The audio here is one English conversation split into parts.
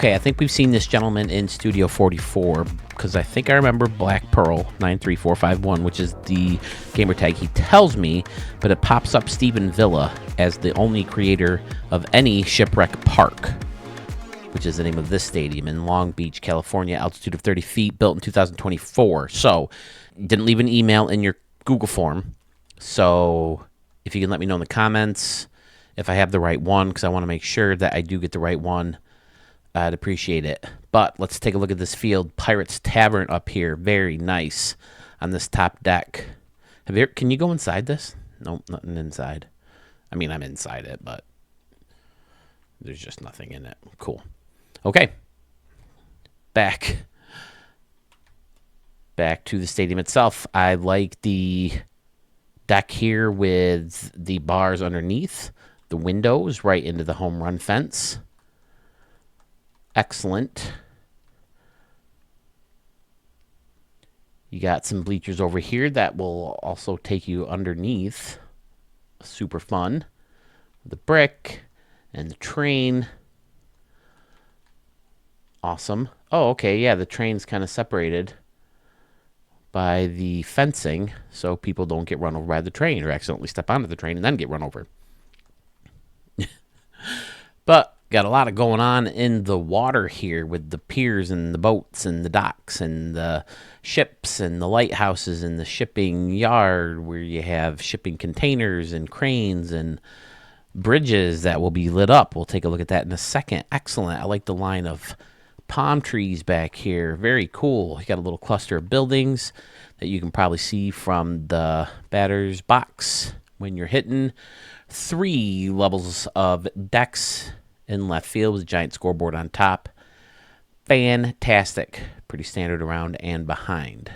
Okay, I think we've seen this gentleman in Studio 44 because I think I remember Black Pearl 93451, which is the gamer tag he tells me, but it pops up Stephen Villa as the only creator of any Shipwreck Park, which is the name of this stadium in Long Beach, California, altitude of 30 feet, built in 2024. So, didn't leave an email in your Google form. So, if you can let me know in the comments if I have the right one, because I want to make sure that I do get the right one, I'd appreciate it. But let's take a look at this field. Pirates Tavern up here. Very nice on this top deck. Can you go inside this? Nope, nothing inside. I mean, I'm inside it, but there's just nothing in it. Cool. Okay. Back to the stadium itself. I like the deck here with the bars underneath, the windows right into the home run fence. Excellent. You got some bleachers over here that will also take you underneath. Super fun. The brick and the train. Awesome. Oh, okay. Yeah, the train's kind of separated by the fencing so people don't get run over by the train or accidentally step onto the train and then get run over. But got a lot of going on in the water here with the piers and the boats and the docks and the ships and the lighthouses and the shipping yard where you have shipping containers and cranes and bridges that will be lit up. We'll take a look at that in a second. Excellent. I like the line of palm trees back here. Very cool. You got a little cluster of buildings that you can probably see from the batter's box when you're hitting. 3 levels of decks in left field with a giant scoreboard on top. Fantastic. Pretty standard around and behind.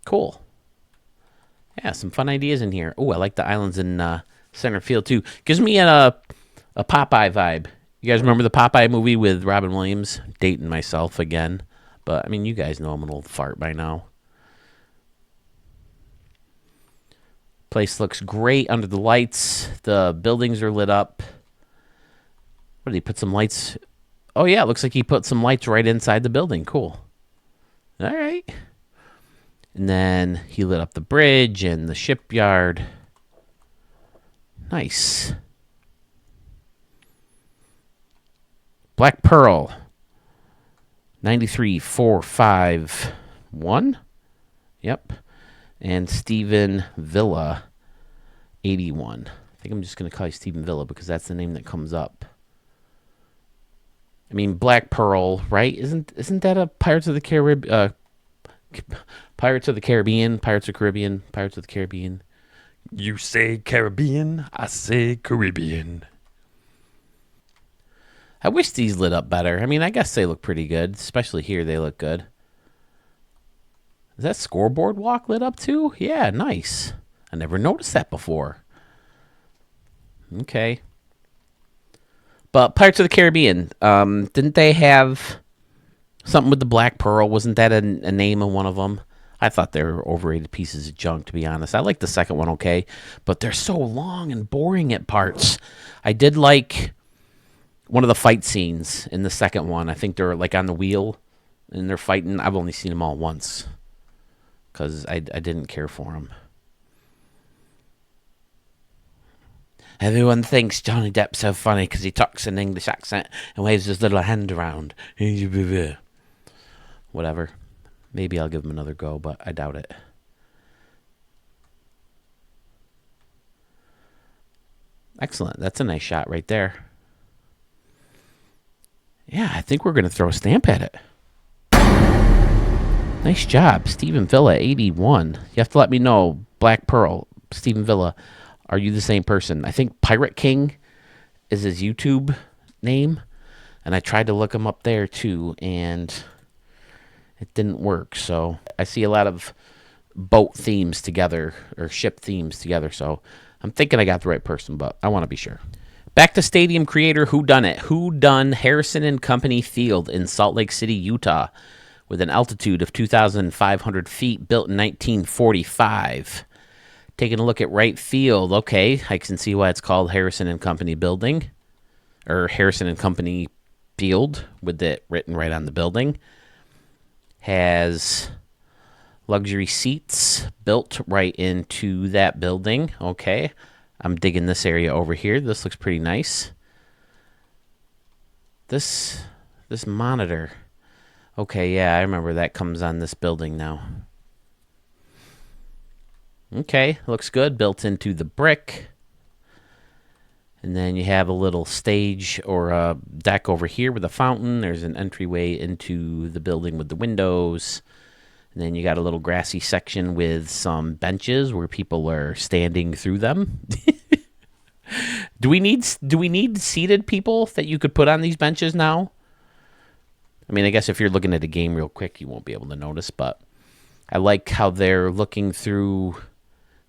Cool. Yeah, some fun ideas in here. Oh, I like the islands in center field too. Gives me a Popeye vibe. You guys remember the Popeye movie with Robin Williams? Dating myself again. But, I mean, you guys know I'm an old fart by now. Place looks great under the lights. The buildings are lit up. What did he put some lights? Oh, yeah, it looks like he put some lights right inside the building. Cool. All right. And then he lit up the bridge and the shipyard. Nice. Black Pearl 93451. Yep. And Stephen Villa 81. I think I'm just going to call you Stephen Villa because that's the name that comes up. I mean, Black Pearl, right? Isn't that a Pirates of the Caribbean? Pirates of the Caribbean? Pirates of Caribbean? Pirates of the Caribbean? You say Caribbean, I say Caribbean. I wish these lit up better. I mean, I guess they look pretty good. Especially here, they look good. Is that scoreboard walk lit up too? Yeah, nice. I never noticed that before. Okay. But Pirates of the Caribbean, didn't they have something with the Black Pearl? Wasn't that a name of one of them? I thought they were overrated pieces of junk, to be honest. I like the second one, okay, but they're so long and boring at parts. I did like one of the fight scenes in the second one. I think they're like on the wheel and they're fighting. I've only seen them all once because I didn't care for them. Everyone thinks Johnny Depp's so funny because he talks in English accent and waves his little hand around. Whatever. Maybe I'll give him another go, but I doubt it. Excellent. That's a nice shot right there. Yeah, I think we're going to throw a stamp at it. Nice job, Stephen Villa, 81. You have to let me know, Black Pearl, Stephen Villa, are you the same person? I think Pirate King is his YouTube name, and I tried to look him up there too, and it didn't work. So I see a lot of boat themes together, or ship themes together, so I'm thinking I got the right person, but I want to be sure. Back to stadium creator Whodunit. Who Done Harrison and Company Field in Salt Lake City, Utah, with an altitude of 2,500 feet, built in 1945. Taking a look at right field. Okay, I can see why it's called Harrison and Company Building, or Harrison and Company Field with it written right on the building. Has luxury seats built right into that building. Okay, I'm digging this area over here. This looks pretty nice. This monitor. Okay, yeah, I remember that comes on this building now. Okay, looks good. Built into the brick. And then you have a little stage or a deck over here with a fountain. There's an entryway into the building with the windows. And then you got a little grassy section with some benches where people are standing through them. Do we need seated people that you could put on these benches now? I mean, I guess if you're looking at a game real quick, you won't be able to notice, but I like how they're looking through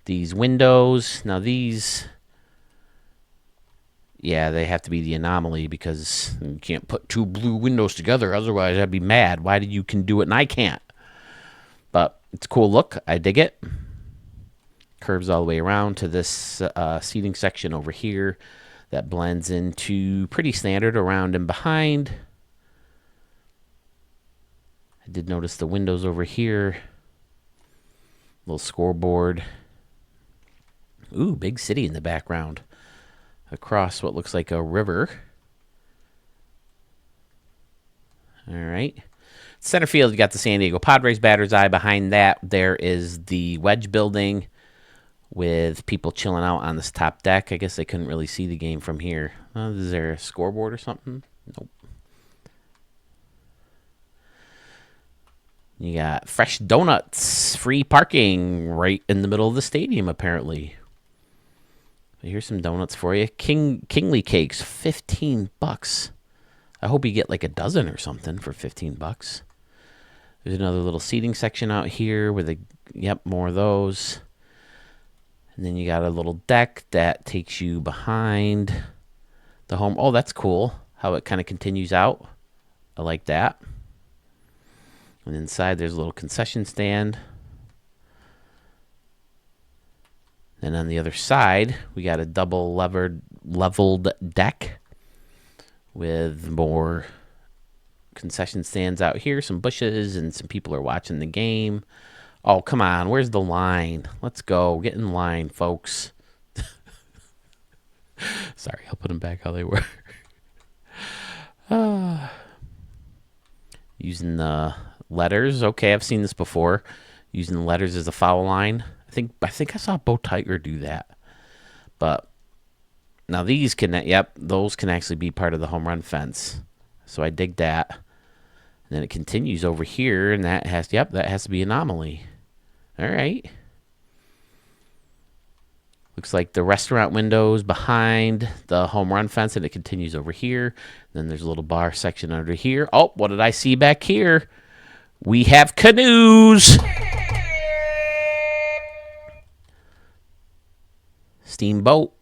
these windows. Now these, yeah, they have to be the anomaly because you can't put two blue windows together. Otherwise, I'd be mad. Why did you can do it and I can't? But it's a cool look. I dig it. Curves all the way around to this seating section over here that blends into pretty standard around and behind. I did notice the windows over here. Little scoreboard. Ooh, big city in the background. Across what looks like a river. All right. Center field, you got the San Diego Padres batter's eye. Behind that, there is the Wedge building with people chilling out on this top deck. I guess they couldn't really see the game from here. Is there a scoreboard or something? Nope. You got fresh donuts, free parking right in the middle of the stadium, apparently. Here's some donuts for you. Kingly cakes, $15. I hope you get like a dozen or something for $15. There's another little seating section out here with more of those. And then you got a little deck that takes you behind the home. Oh, that's cool. How it kind of continues out. I like that. And inside there's a little concession stand. And on the other side, we got a double leveled deck with more concession stands out here, some bushes, and some people are watching the game. Oh, come on. Where's the line? Let's go. Get in line, folks. Sorry, I'll put them back how they were. Using the letters. Okay, I've seen this before. Using the letters as a foul line. I think I saw Bo Tiger do that. But now these those can actually be part of the home run fence. So I dig that. And then it continues over here, and that has to be anomaly. All right. Looks like the restaurant windows behind the home run fence, and it continues over here. Then there's a little bar section under here. Oh, what did I see back here? We have canoes. Steamboat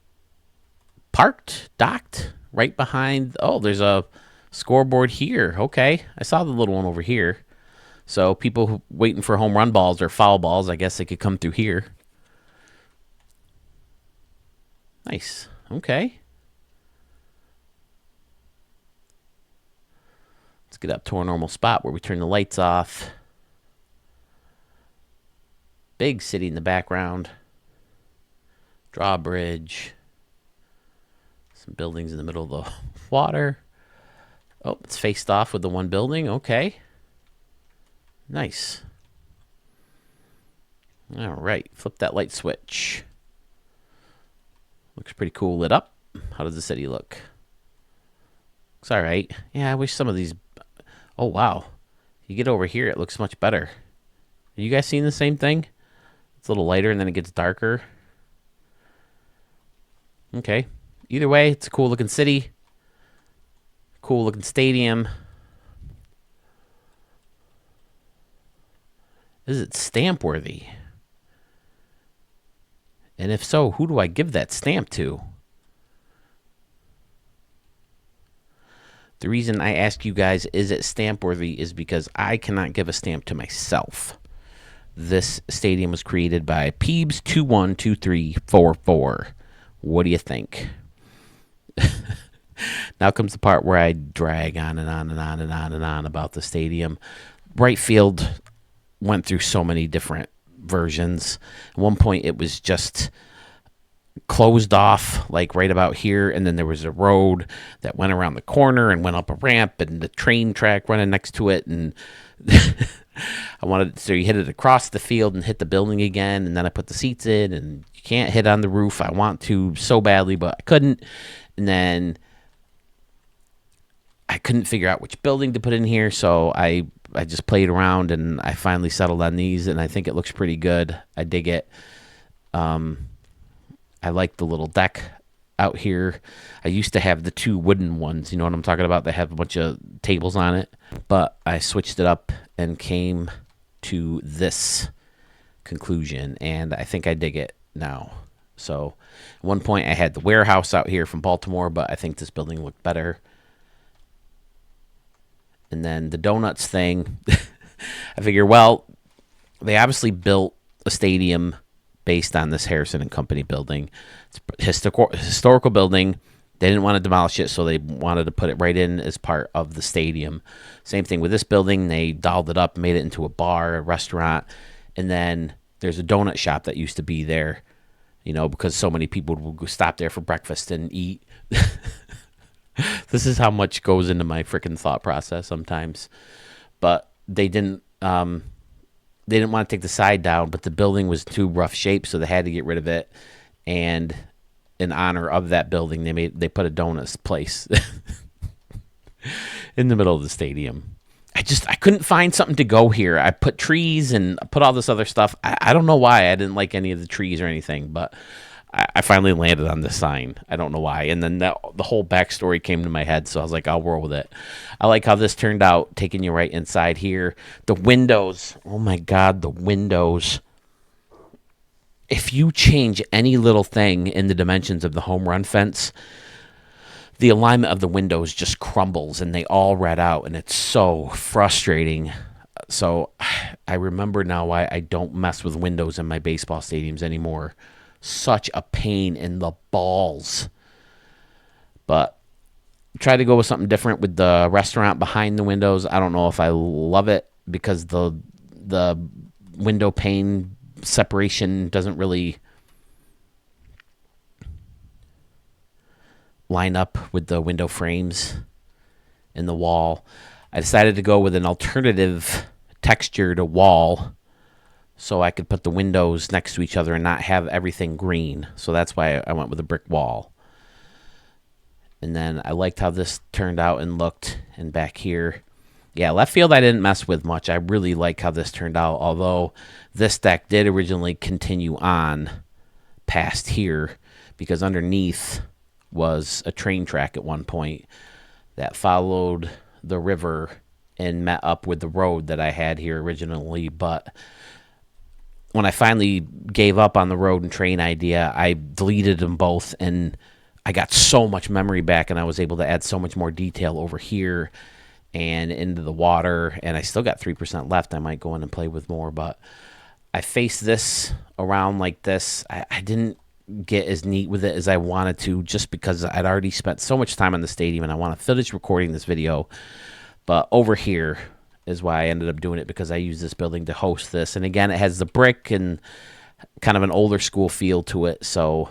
docked right behind. Oh, there's a scoreboard here. Okay, I saw the little one over here. So people waiting for home run balls or foul balls, I guess they could come through here. Nice. Okay. Let's get up to our normal spot where we turn the lights off. Big city in the background. Drawbridge. Some buildings in the middle of the water. Oh, it's faced off with the one building. Okay. Nice. All right. Flip that light switch. Looks pretty cool lit up. How does the city look? Looks all right. Yeah, I wish some of these... Oh, wow. You get over here, it looks much better. Are you guys seeing the same thing? It's a little lighter and then it gets darker. Okay. Either way, it's a cool looking city. Cool looking stadium. Is it stamp worthy? And if so, who do I give that stamp to? The reason I ask you guys, is it stamp worthy, is because I cannot give a stamp to myself. This stadium was created by Peebs212344. What do you think? Now comes the part where I drag on and on and on and on and on about the stadium. Right field went through so many different versions. At one point, it was just closed off, like right about here, and then there was a road that went around the corner and went up a ramp, and the train track running next to it, and so you hit it across the field and hit the building again, and then I put the seats in, and you can't hit on the roof. I want to so badly, but I couldn't, and then I couldn't figure out which building to put in here, so I just played around, and I finally settled on these, and I think it looks pretty good. I dig it. I like the little deck out here. I used to have the 2 wooden ones. You know what I'm talking about? They have a bunch of tables on it. But I switched it up and came to this conclusion, and I think I dig it now. So at one point I had the warehouse out here from Baltimore, but I think this building looked better. And then the donuts thing, I figure, well, they obviously built a stadium based on this Harrison and Company building. It's a historical building. They didn't want to demolish it, so they wanted to put it right in as part of the stadium. Same thing with this building. They dolled it up, made it into a bar, a restaurant, and then there's a donut shop that used to be there, you know, because so many people would go stop there for breakfast and eat. This is how much goes into my freaking thought process sometimes. But they didn't want to take the side down, but the building was too rough shape, so they had to get rid of it. And in honor of that building, they put a donuts place in the middle of the stadium. I couldn't find something to go here. I put trees and I put all this other stuff. I don't know why I didn't like any of the trees or anything, but I finally landed on this sign. I don't know why. And then the whole backstory came to my head, so I was like, I'll roll with it. I like how this turned out, taking you right inside here. The windows, oh my God, the windows. If you change any little thing in the dimensions of the home run fence, the alignment of the windows just crumbles and they all red out, and it's so frustrating. So I remember now why I don't mess with windows in my baseball stadiums anymore. Such a pain in the balls. But try to go with something different with the restaurant behind the windows. I don't know if I love it because the window pane separation doesn't really line up with the window frames in the wall. I decided to go with an alternative texture to wall so I could put the windows next to each other and not have everything green. So that's why I went with a brick wall. And then I liked how this turned out and looked. And back here, yeah, left field I didn't mess with much. I really like how this turned out, although this deck did originally continue on past here because underneath was a train track at one point that followed the river and met up with the road that I had here originally. But when I finally gave up on the road and train idea, I deleted them both, and I got so much memory back, and I was able to add so much more detail over here and into the water, and I still got 3% left. I might go in and play with more, but I faced this around like this. I didn't get as neat with it as I wanted to just because I'd already spent so much time on the stadium, and I want to finish recording this video. But over here is why I ended up doing it, because I use this building to host this. And again, it has the brick and kind of an older school feel to it, so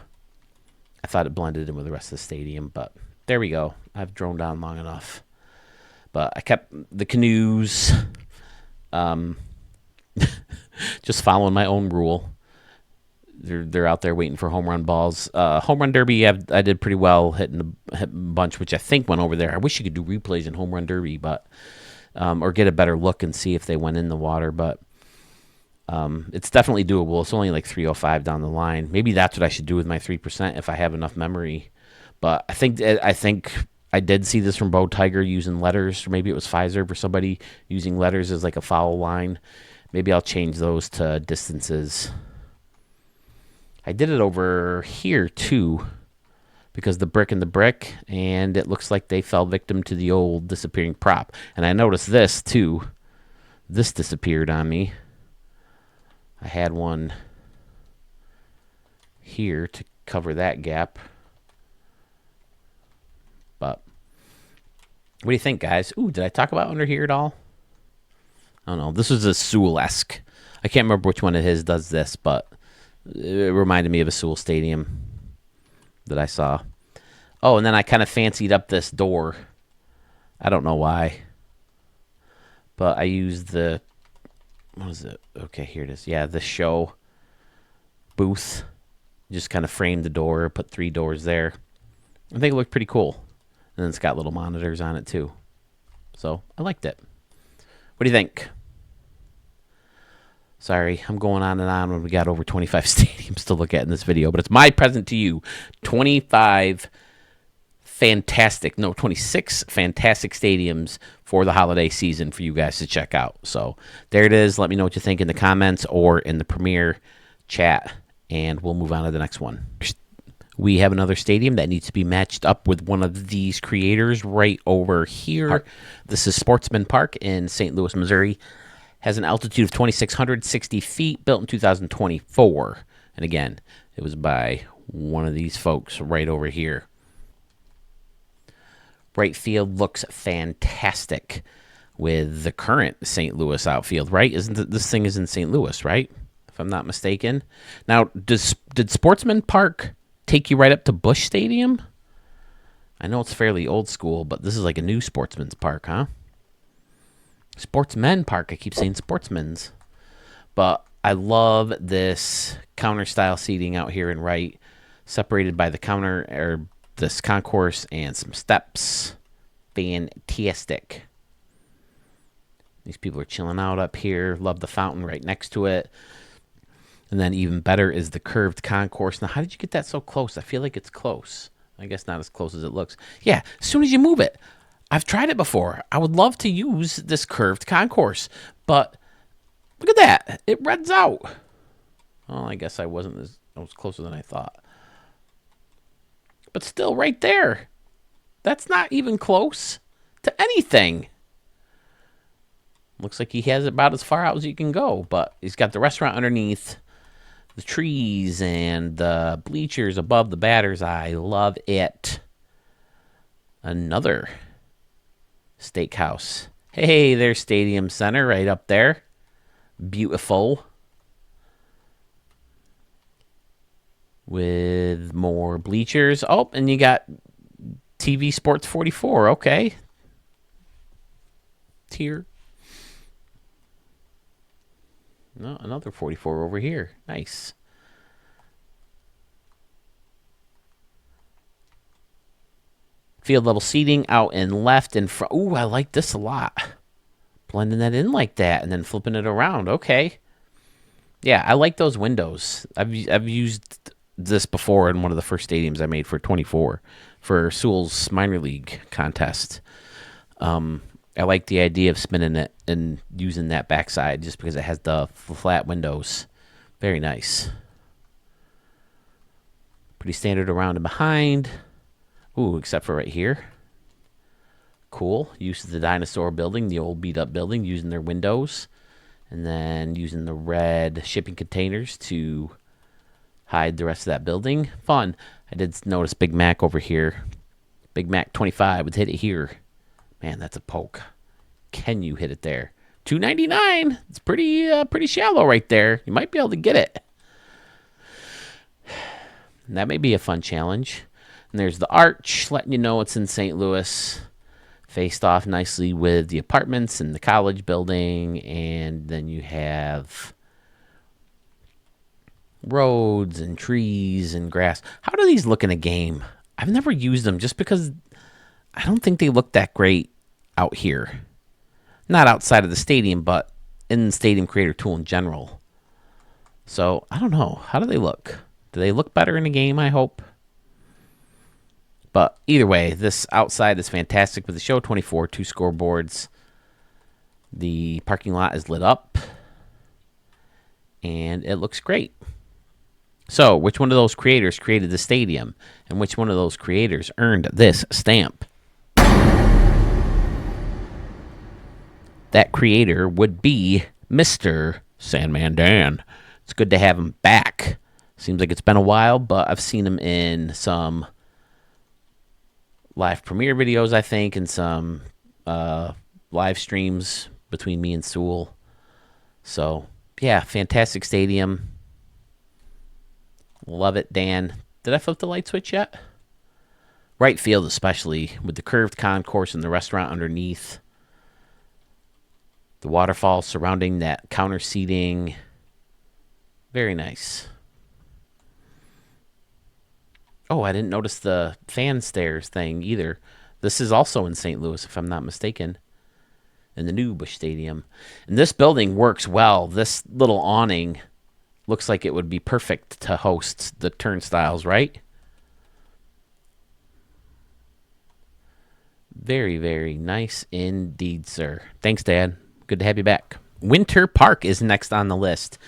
I thought it blended in with the rest of the stadium. But there we go. I've droned on long enough. But I kept the canoes, just following my own rule. They're out there waiting for home run balls. Home run derby, I did pretty well, hitting a bunch, which I think went over there. I wish you could do replays in home run derby, but or get a better look and see if they went in the water. But it's definitely doable. It's only like 305 down the line. Maybe that's what I should do with my 3% if I have enough memory. But I think I did see this from Bo Tiger using letters, or maybe it was Pfizer for somebody using letters as like a foul line. Maybe I'll change those to distances. I did it over here too, because the brick and the brick, and it looks like they fell victim to the old disappearing prop. And I noticed this too. This disappeared on me. I had one here to cover that gap, but What do you think, guys? Ooh, did I talk about under here at all? I don't know. This was a Suel-esque. I can't remember which one of his does this, but it reminded me of a Suel Stadium that I saw. Oh, and then I kind of fancied up this door. I don't know why. But I used the... What is it? Okay, here it is. Yeah, the show booth. Just kind of framed the door, put 3 doors there. I think it looked pretty cool. And then it's got little monitors on it, too. So, I liked it. What do you think? Sorry, I'm going on and on when we got over 25 stadiums to look at in this video. But it's my present to you. 26 fantastic stadiums for the holiday season for you guys to check out. So there it is. Let me know what you think in the comments or in the Premiere chat, and we'll move on to the next one. We have another stadium that needs to be matched up with one of these creators right over here. This is Sportsman Park in St. Louis, Missouri. Has an altitude of 2,660 feet, built in 2024. And again, it was by one of these folks right over here. Right field looks fantastic with the current St. Louis outfield, right? This thing is in St. Louis, right? If I'm not mistaken. Now, did Sportsman Park take you right up to Busch Stadium? I know it's fairly old school, but this is like a new Sportsman's Park, huh? Sportsman Park. I keep saying Sportsman's. But I love this counter-style seating out here in right, separated by the counter, or this concourse, and some steps. Fantastic. These people are chilling out up here. Love the fountain right next to it. And then even better is the curved concourse. Now, how did you get that so close? I feel like it's close. I guess not as close as it looks. Yeah, as soon as you move it. I've tried it before. I would love to use this curved concourse, but look at that. It reds out. Well, I guess I was closer than I thought. But still, right there. That's not even close to anything. Looks like he has about as far out as you can go, but he's got the restaurant underneath, the trees, and the bleachers above the batter's eye. Love it. Another steakhouse. Hey, there's Stadium Center right up there. Beautiful. With more bleachers. Oh, and you got TV Sports 44. Okay. Tier. No, another 44 over here. Nice. Field level seating out and left and front. Ooh, I like this a lot. Blending that in like that and then flipping it around. Okay. Yeah, I like those windows. I've used this before in one of the first stadiums I made for 24 for Sewell's minor league contest. I like the idea of spinning it and using that backside just because it has the flat windows. Very nice. Pretty standard around and behind. Ooh, except for right here. Cool. Use of the dinosaur building, the old beat-up building, using their windows. And then using the red shipping containers to hide the rest of that building. Fun. I did notice Big Mac over here. Big Mac 25 would hit it here. Man, that's a poke. Can you hit it there? $2.99. It's pretty shallow right there. You might be able to get it. And that may be a fun challenge. And there's the arch, letting you know it's in St. Louis. Faced off nicely with the apartments and the college building. And then you have roads and trees and grass. How do these look in a game? I've never used them just because I don't think they look that great out here. Not outside of the stadium, but in the Stadium Creator Tool in general. So, I don't know. How do they look? Do they look better in a game, I hope? But either way, this outside is fantastic with the show 24, 2 scoreboards. The parking lot is lit up. And it looks great. So, which one of those creators created the stadium? And which one of those creators earned this stamp? That creator would be Mr. Sandman Dan. It's good to have him back. Seems like it's been a while, but I've seen him in some live premiere videos, I think, and some live streams between me and Suel. So, yeah, fantastic stadium. Love it, Dan. Did I flip the light switch yet? Right field, especially, with the curved concourse and the restaurant underneath. The waterfall surrounding that counter seating. Very nice. Oh, I didn't notice the fan stairs thing either. This is also in St. Louis, if I'm not mistaken, in the new Busch Stadium. And this building works well. This little awning looks like it would be perfect to host the turnstiles, right? Very, very nice indeed, sir. Thanks, Dad. Good to have you back. Winter Park is next on the list.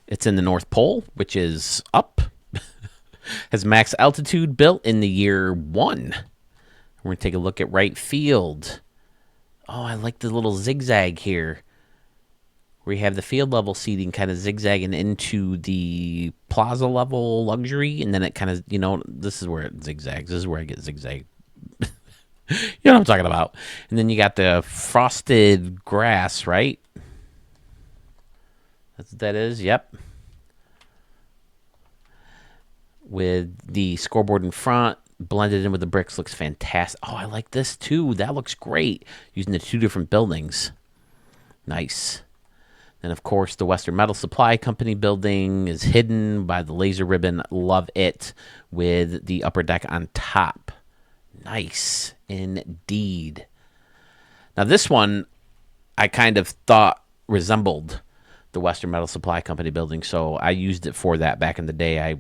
It's in the North Pole, which is up. Has max altitude built in the year 1. We're going to take a look at right field. Oh, I like the little zigzag here, where you have the field level seating kind of zigzagging into the plaza level luxury, and then it kind of, this is where it zigzags. This is where I get zigzag. You know what I'm talking about. And then you got the frosted grass, right? That's what that is. Yep. With the scoreboard in front, blended in with the bricks, looks fantastic. Oh, I like this too. That looks great. Using the 2 different buildings. Nice. And of course, the Western Metal Supply Company building is hidden by the laser ribbon. Love it. With the upper deck on top. Nice indeed. Now this one I kind of thought resembled the Western Metal Supply Company building, so I used it for that back in the day. I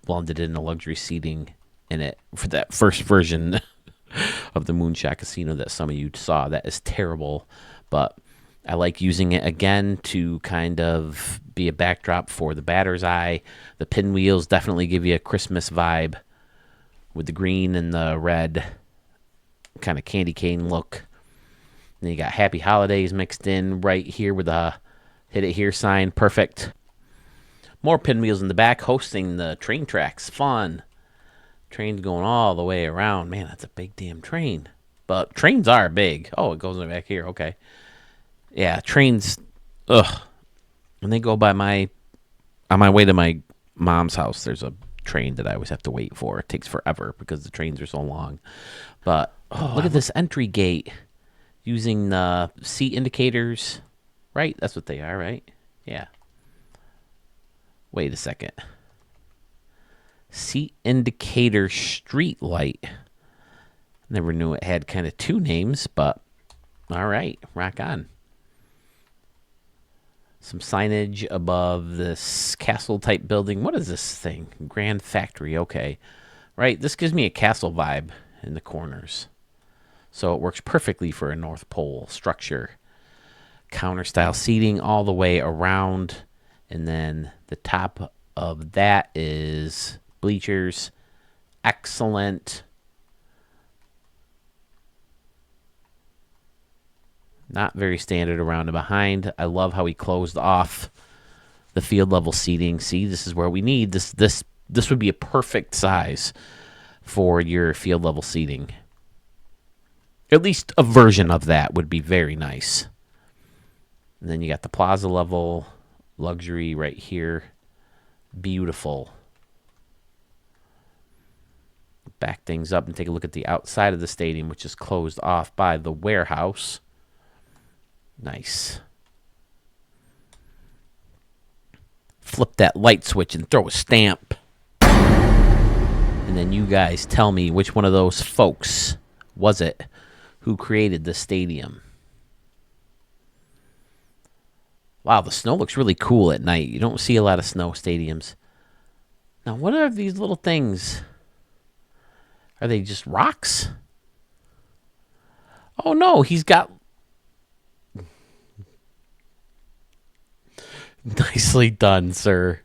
blended in the luxury seating in it for that first version of the Moonshot Casino that some of you saw. That is terrible, but I like using it again to kind of be a backdrop for the batter's eye. The pinwheels definitely give you a Christmas vibe with the green and the red kind of candy cane look. And then you got Happy Holidays mixed in right here with a hit it here sign. Perfect. More pinwheels in the back hosting the train tracks. Fun. Trains going all the way around. Man, that's a big damn train. But trains are big. Oh, it goes back here. Okay. Yeah, trains. Ugh. When they go by on my way to my mom's house, there's a train that I always have to wait for. It takes forever because the trains are so long. But look at this entry gate using the seat indicators. Right? That's what they are, right? Yeah. Wait a second. Seat indicator street light. Never knew it had kind of 2 names, but all right. Rock on. Some signage above this castle-type building. What is this thing? Grand Factory. Okay. Right. This gives me a castle vibe in the corners. So it works perfectly for a North Pole structure. Counter-style seating all the way around. And then the top of that is bleachers. Excellent. Not very standard around and behind. I love how he closed off the field level seating. See, this is where we need this. This would be a perfect size for your field level seating. At least a version of that would be very nice. And then you got the plaza level luxury right here. Beautiful. Back things up and take a look at the outside of the stadium, which is closed off by the warehouse. Nice. Flip that light switch and throw a stamp. And then you guys tell me which one of those folks was it who created the stadium. Wow, the snow looks really cool at night. You don't see a lot of snow stadiums. Now, what are these little things? Are they just rocks? Oh, no, he's got... Nicely done, sir.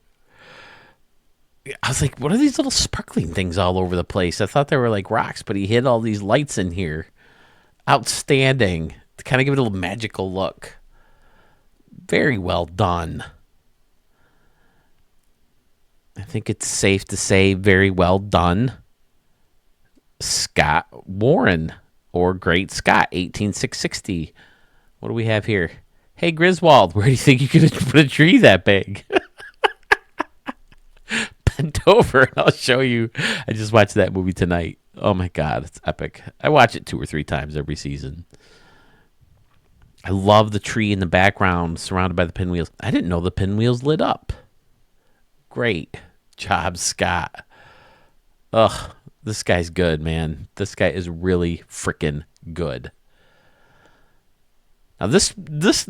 I was like, what are these little sparkling things all over the place? I thought they were like rocks, but he hid all these lights in here. Outstanding. To kind of give it a little magical look. Very well done. I think it's safe to say very well done. Scott Warren, or Great Scott, 18660. What do we have here? Hey, Griswold, where do you think you could put a tree that big? Bent over, and I'll show you. I just watched that movie tonight. Oh, my God. It's epic. I watch it 2 or 3 times every season. I love the tree in the background surrounded by the pinwheels. I didn't know the pinwheels lit up. Great job, Scott. Ugh, this guy's good, man. This guy is really freaking good. Now, this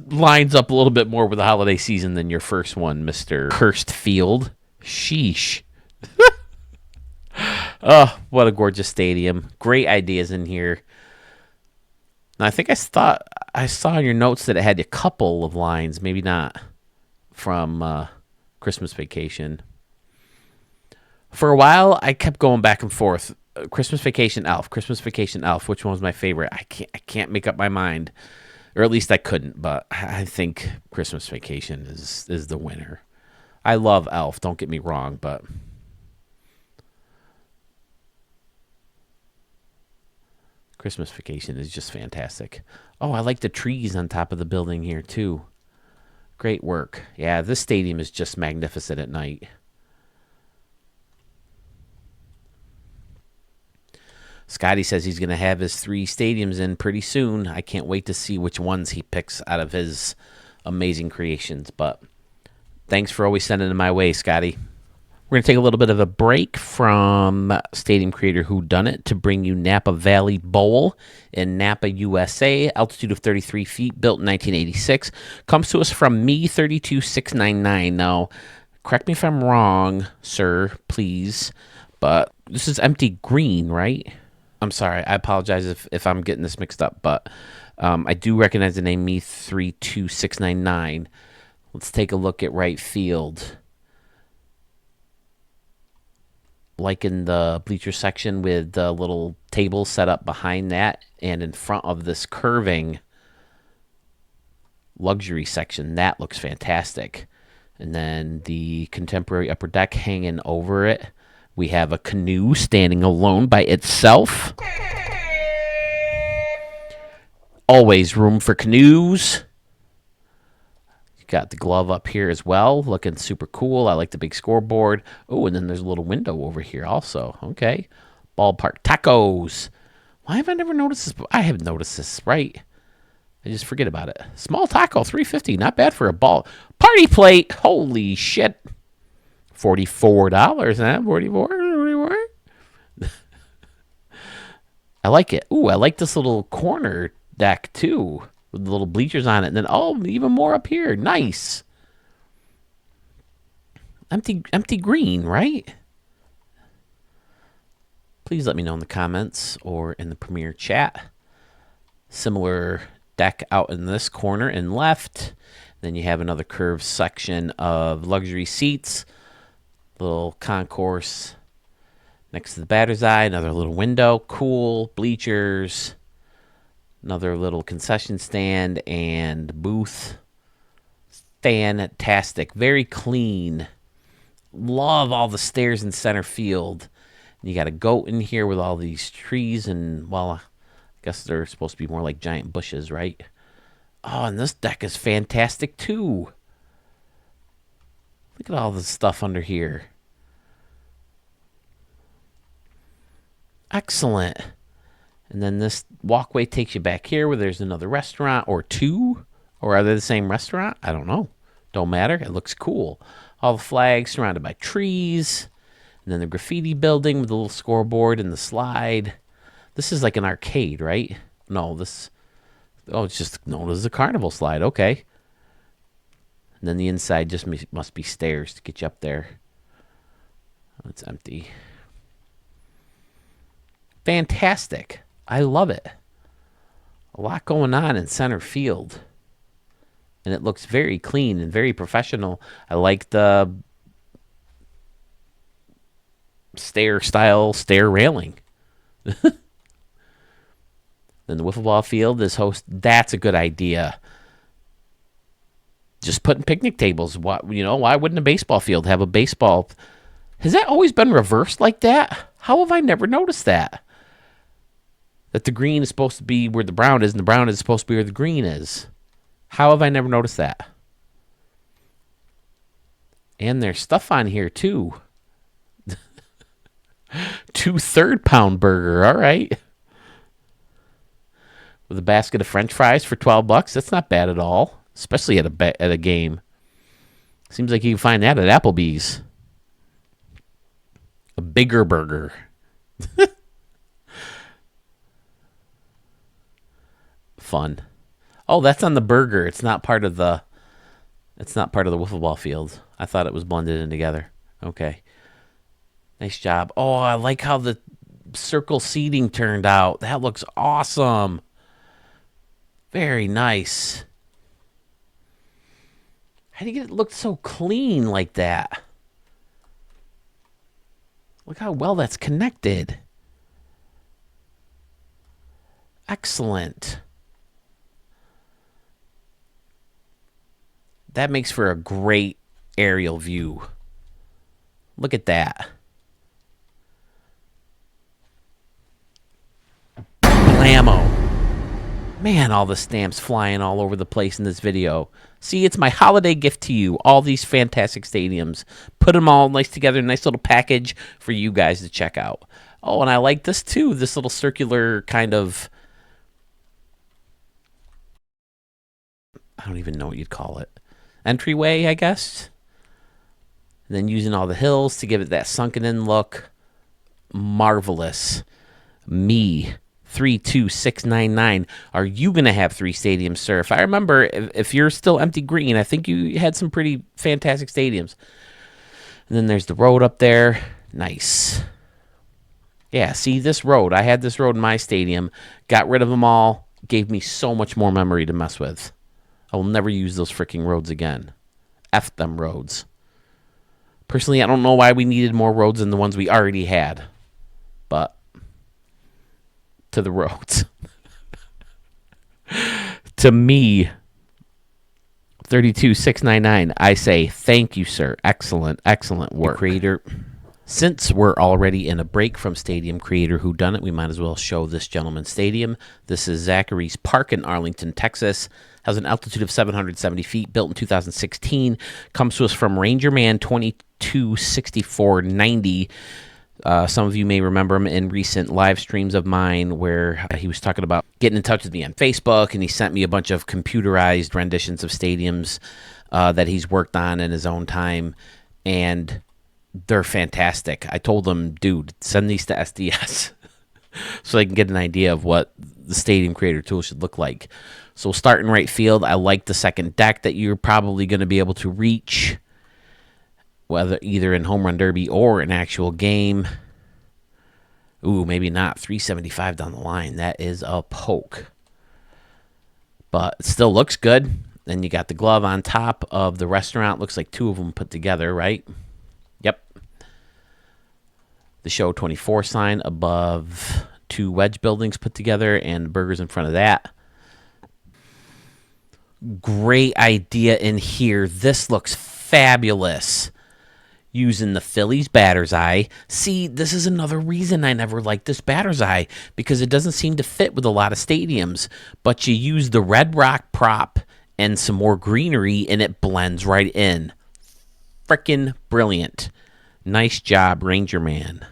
lines up a little bit more with the holiday season than your first one, Mr. Cursed Field. Sheesh. Oh, what a gorgeous stadium. Great ideas in here. Now, I think I saw in your notes that it had a couple of lines, maybe not from Christmas Vacation. For a while, I kept going back and forth. Christmas Vacation, Elf. Christmas Vacation, Elf. Which one was my favorite? I can't make up my mind. Or at least I couldn't, but I think Christmas Vacation is the winner. I love Elf, don't get me wrong, but Christmas Vacation is just fantastic. Oh, I like the trees on top of the building here, too. Great work. Yeah, this stadium is just magnificent at night. Scotty says he's going to have his 3 stadiums in pretty soon. I can't wait to see which ones he picks out of his amazing creations. But thanks for always sending them my way, Scotty. We're going to take a little bit of a break from stadium creator Whodunit to bring you Napa Valley Bowl in Napa, USA. Altitude of 33 feet, built in 1986. Comes to us from me 32699. Now, correct me if I'm wrong, sir, please. But this is empty green, right? I'm sorry. I apologize if I'm getting this mixed up. But I do recognize the name me 32699. Let's take a look at right field. Like in the bleacher section with the little table set up behind that and in front of this curving luxury section. That looks fantastic. And then the contemporary upper deck hanging over it. We have a canoe standing alone by itself. Always room for canoes. Got the glove up here as well, looking super cool. I like the big scoreboard. Oh, and then there's a little window over here also. Okay. Ballpark tacos. Why have I never noticed this? I have noticed this, right? I just forget about it. Small taco, $3.50. Not bad for a ball. Party plate. Holy shit. $44, huh? 44. I like it. Ooh, I like this little corner deck too, with the little bleachers on it. And then, oh, even more up here. Nice. Empty green, right? Please let me know in the comments or in the Premiere chat. Similar deck out in this corner and left. Then you have another curved section of luxury seats. Little concourse next to the batter's eye. Another little window. Cool. Bleachers. Another little concession stand and booth. Fantastic. Very clean. Love all the stairs in center field. And you got a goat in here with all these trees. And, well, I guess they're supposed to be more like giant bushes, right? Oh, and this deck is fantastic, too. Look at all the stuff under here. Excellent. And then this walkway takes you back here where there's another restaurant or 2. Or are they the same restaurant? I don't know. Don't matter. It looks cool. All the flags surrounded by trees. And then the graffiti building with the little scoreboard and the slide. This is like an arcade, right? No, this... Oh, it's just known as a carnival slide. Okay. And then the inside just must be stairs to get you up there. Oh, it's empty. Fantastic. I love it. A lot going on in center field. And it looks very clean and very professional. I like the stair railing. Then the wiffle ball field is That's a good idea. Just putting picnic tables. Why wouldn't a baseball field have a baseball? Has that always been reversed like that? How have I never noticed that? That the green is supposed to be where the brown is, and the brown is supposed to be where the green is. How have I never noticed that? And there's stuff on here, too. 2 third-pound burger. All right. With a basket of French fries for $12. That's not bad at all, especially at a game. Seems like you can find that at Applebee's. A bigger burger. Fun. Oh, that's on the burger. It's not part of the wiffle ball field. I thought it was blended in together. Okay. Nice job. Oh, I like how the circle seating turned out. That looks awesome. Very nice. How do you get it look so clean like that? Look how well that's connected. Excellent. That makes for a great aerial view. Look at that. Blammo. Man, all the stamps flying all over the place in this video. See, it's my holiday gift to you. All these fantastic stadiums. Put them all nice together. Nice little package for you guys to check out. Oh, and I like this too. This little circular kind of... I don't even know what you'd call it. Entryway, I guess. And then using all the hills to give it that sunken in look. Marvelous. Me. 32699. Are you going to have 3 stadiums, sir? If I remember, if you're still empty green, I think you had some pretty fantastic stadiums. And then there's the road up there. Nice. Yeah, see this road. I had this road in my stadium. Got rid of them all. Gave me so much more memory to mess with. I will never use those freaking roads again. F them roads. Personally, I don't know why we needed more roads than the ones we already had. But to the roads. To me, 32699, I say thank you, sir. Excellent, excellent work. Creator. Since we're already in a break from Stadium Creator Whodunit, we might as well show this gentleman's stadium. This is Zachary's Park in Arlington, Texas. Has an altitude of 770 feet, built in 2016. Comes to us from Ranger Man 226490. Some of you may remember him in recent live streams of mine where he was talking about getting in touch with me on Facebook, and he sent me a bunch of computerized renditions of stadiums that he's worked on in his own time, and they're fantastic. I told him, dude, send these to SDS so I can get an idea of what the Stadium Creator tool should look like. So start in right field. I like the second deck that you're probably going to be able to reach, whether either in Home Run Derby or an actual game. Ooh, maybe not. 375 down the line. That is a poke. But it still looks good. Then you got the glove on top of the restaurant. Looks like 2 of them put together, right? Yep. The Show 24 sign above 2 wedge buildings put together, and burgers in front of that. Great idea in here. This looks fabulous. Using the Phillies batter's eye. See, this is another reason I never liked this batter's eye, because it doesn't seem to fit with a lot of stadiums. But you use the Red Rock prop and some more greenery, and it blends right in. Frickin' brilliant. Nice job, Ranger Man.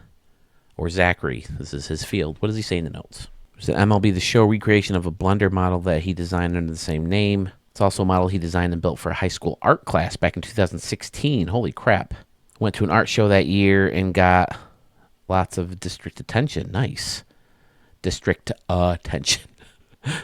Or Zachary. This is his field. What does he say in the notes? It's an MLB The Show recreation of a Blender model that he designed under the same name. It's also a model he designed and built for a high school art class back in 2016. Holy crap. Went to an art show that year and got lots of district attention. Nice. District attention.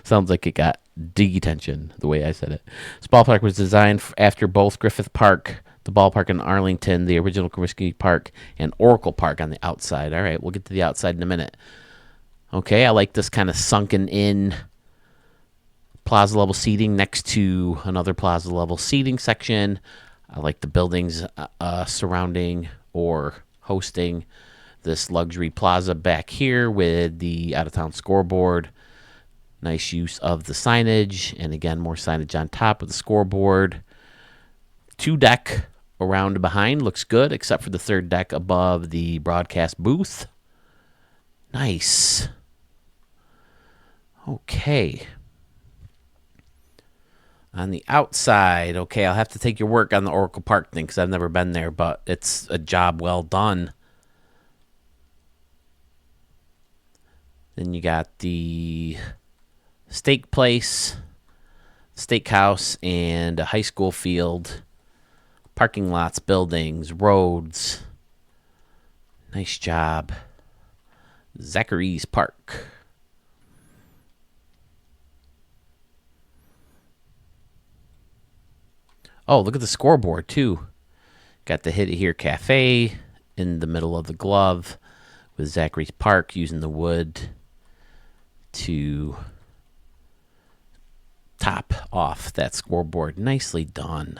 Sounds like it got detention, the way I said it. This ballpark was designed after both Griffith Park, the ballpark in Arlington, the original Comiskey Park, and Oracle Park on the outside. All right, we'll get to the outside in a minute. Okay, I like this kind of sunken in plaza level seating next to another plaza level seating section. I like the buildings surrounding or hosting this luxury plaza back here with the out-of-town scoreboard. Nice use of the signage, and again, more signage on top of the scoreboard. 2 deck around behind looks good, except for the 3rd deck above the broadcast booth. Nice. Okay. On the outside, okay, I'll have to take your work on the Oracle Park thing because I've never been there, but it's a job well done. Then you got the steak place, steakhouse, and a high school field, parking lots, buildings, roads. Nice job. Zachary's Park. Oh, look at the scoreboard, too. Got the Hit It Here Cafe in the middle of the glove with Zachary's Park using the wood to top off that scoreboard. Nicely done.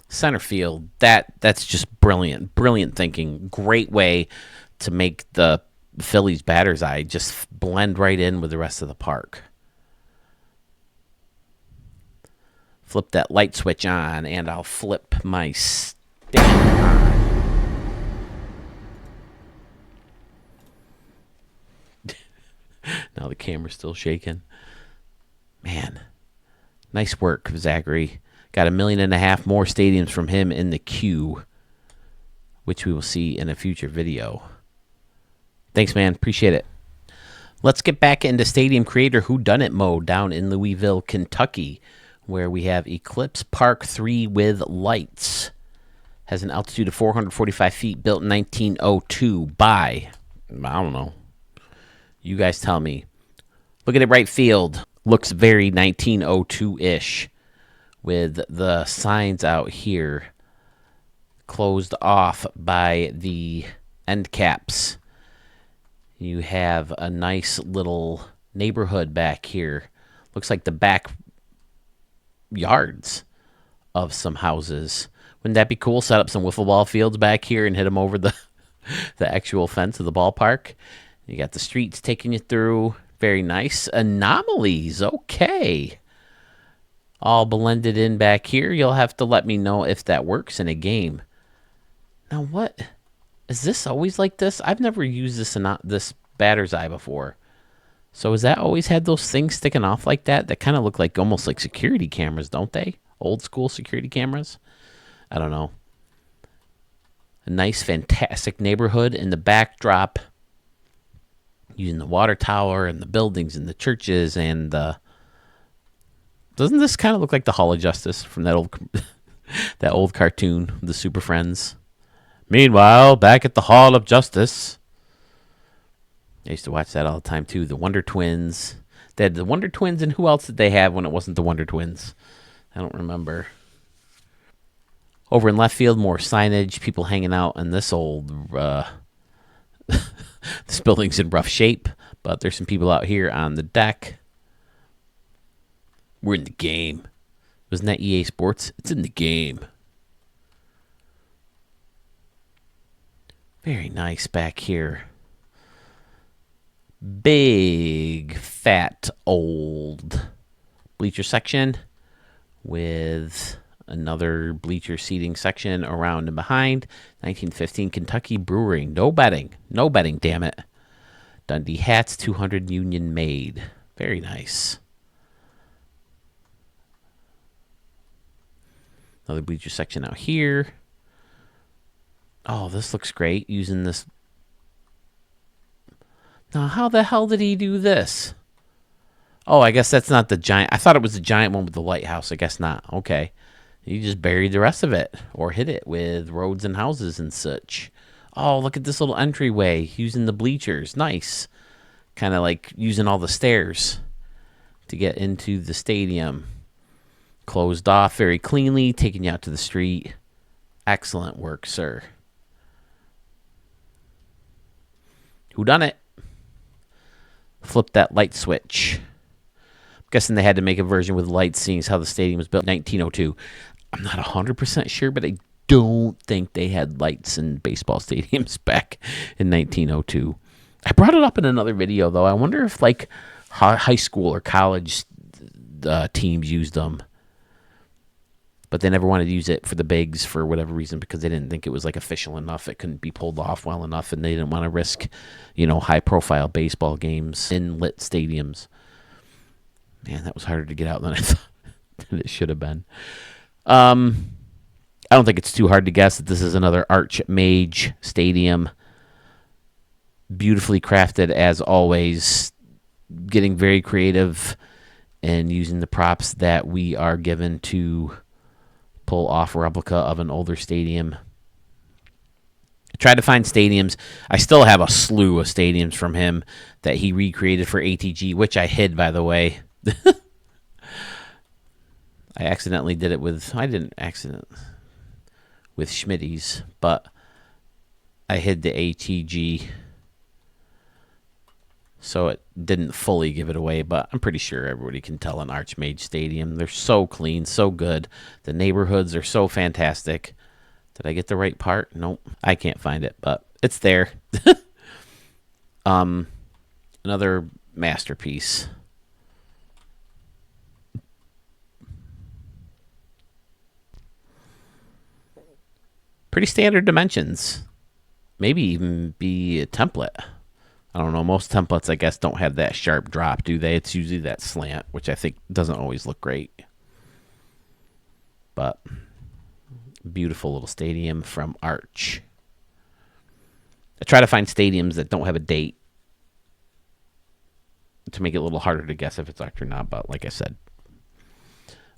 Center field, that's just brilliant. Brilliant thinking. Great way to make the Phillies batter's eye just blend right in with the rest of the park. Flip that light switch on, and I'll flip my stand on. Now the camera's still shaking. Man, nice work, Zachary. Got 1.5 million more stadiums from him in the queue, which we will see in a future video. Thanks, man. Appreciate it. Let's get back into Stadium Creator Whodunit mode down in Louisville, Kentucky, where we have Eclipse Park III with lights. Has an altitude of 445 feet, built in 1902 by, I don't know. You guys tell me. Look at it right field. Looks very 1902-ish with the signs out here closed off by the end caps. You have a nice little neighborhood back here. Looks like the back yards of some houses. Wouldn't that be cool? Set up some wiffle ball fields back here and hit them over the actual fence of the ballpark. You got the streets taking you through. Very nice. Anomalies. Okay. All blended in back here. You'll have to let me know if that works in a game. Now what? Is this always like this? I've never used this batter's eye before. So has that always had those things sticking off like that? That kind of look like almost like security cameras, don't they? Old school security cameras? I don't know. A nice, fantastic neighborhood in the backdrop. Using the water tower and the buildings and the churches and the... Doesn't this kind of look like the Hall of Justice from that old cartoon, the Super Friends? Meanwhile, back at the Hall of Justice... I used to watch that all the time, too. The Wonder Twins. They had the Wonder Twins, and who else did they have when it wasn't the Wonder Twins? I don't remember. Over in left field, more signage, people hanging out in this old... this building's in rough shape, but there's some people out here on the deck. We're in the game. Wasn't that EA Sports? It's in the game. Very nice back here. Big, fat, old bleacher section with another bleacher seating section around and behind. 1915 Kentucky Brewing. No betting. No betting, damn it. Dundee hats, 200 Union made. Very nice. Another bleacher section out here. Oh, this looks great. Using this. Now, how the hell did he do this? Oh, I guess that's not the giant. I thought it was the giant one with the lighthouse. I guess not. Okay. You just buried the rest of it or hit it with roads and houses and such. Oh, look at this little entryway using the bleachers. Nice. Kind of like using all the stairs to get into the stadium. Closed off very cleanly, taking you out to the street. Excellent work, sir. Who done it? Flip that light switch. I'm guessing they had to make a version with lights, seeing as how the stadium was built in 1902. I'm not 100% sure, but I don't think they had lights in baseball stadiums back in 1902. I brought it up in another video, though. I wonder if, like, high school or college teams used them. but they never wanted to use it for the bigs for whatever reason because they didn't think it was like official enough. It couldn't be pulled off well enough, and they didn't want to risk, high-profile baseball games in lit stadiums. Man, that was harder to get out than I thought than it should have been. I don't think it's too hard to guess that this is another Archmage Stadium. Beautifully crafted as always, getting very creative and using the props that we are given to pull off a replica of an older stadium. I tried to find stadiums. I still have a slew of stadiums from him that he recreated for ATG, which I hid, by the way. I accidentally did it with Schmitty's, but I hid the ATG, so it didn't fully give it away, but I'm pretty sure everybody can tell an Archmage Stadium. They're so clean, so good. The neighborhoods are so fantastic. Did I get the right part? Nope. I can't find it, but it's there. Another masterpiece. Pretty standard dimensions. Maybe even be a template. I don't know. Most templates, I guess, don't have that sharp drop, do they? It's usually that slant, which I think doesn't always look great. But beautiful little stadium from Arch. I try to find stadiums that don't have a date to make it a little harder to guess if it's Arch or not, but like I said.